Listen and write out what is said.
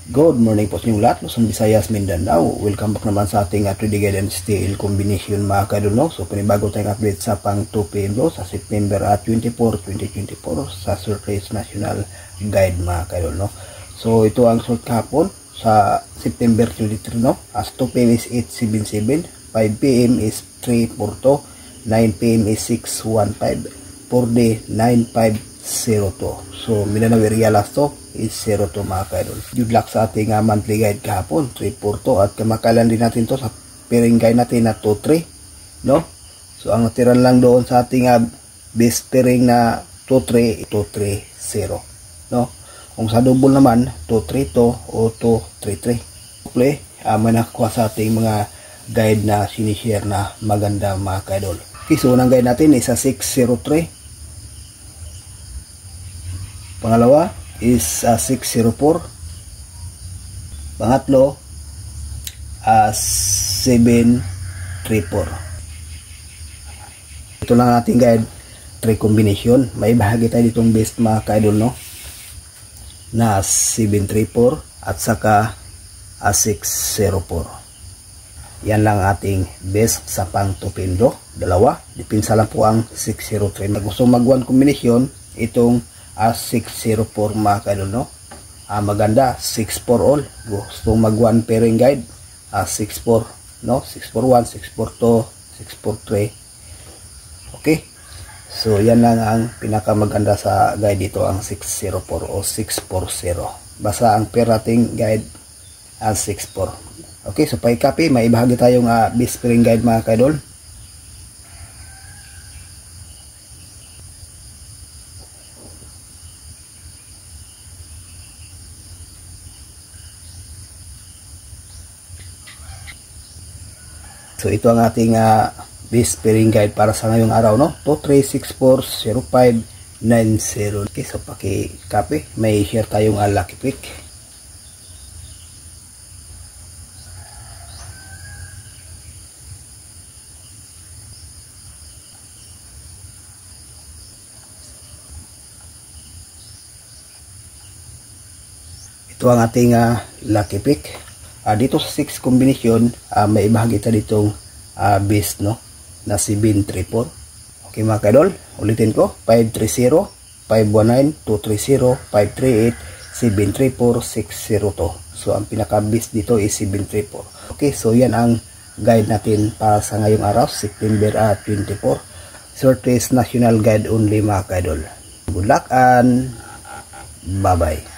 Good morning po sa inyong lahat, Luzon, Visayas, Mindanao. Welcome back naman sa ating 3D Guide and Steel Combination mga kaidol, no? So panibago tayong update sa pang 2 PM sa September 24, 2024 sa Surface National Guide mga kaidol, no? So ito ang result kahapon sa September 23, no? As 2 PM is 877, 5 PM is 342, 9 PM is 615, 4D 9502. So Mindanao area last to is 02 mga kaidol. Good luck sa ating monthly guide kahapon 342 at kamakalan din natin to sa pairing guide natin na 23, no? So ang natiran lang doon sa ating base pairing na 23 230, no? Kung sa double naman 232 o 233. Play may nakakuha sa ating mga guide na sinishare na maganda mga kaidol. Okay, so unang guide natin is 603. Pangalawa is 604. Pangatlo 734. Ito lang ating guide 3 combination. May bahagi tayo ditong best mga kaidol, no, na 734 at saka 604. Yan lang ating best sa pang tupindo. Dalawa, dipinsa lang po ang 603. Na gusto mag 1 combination, itong 604 mga kaidol, no? Maganda 6-4 all. Gusto mag 1 pairing guide 6-4, no? 641, 642, 643. Okay, so yan lang ang pinakamaganda sa guide dito, ang 604 o 640. Basta ang pair nating guide ang 64. Okay, so pa-copy, may ibahagi tayong base pairing guide mga kaidol. So ito ang ating base pairing guide para sa ngayong araw, no? 23640590. Okay, so paki-copy, may share tayong lucky pick. Ito ang ating lucky pick. Dito sa 6 combination, may ibahagi tayo ditong base, no, na 734. Okay mga kaidol, ulitin ko, 530, 519, 230, 538, 734, 602. So ang pinaka-base dito is 734. Okay, so yan ang guide natin para sa ngayong araw, September 24. Surface National Guide only mga kaidol. Good luck and bye-bye.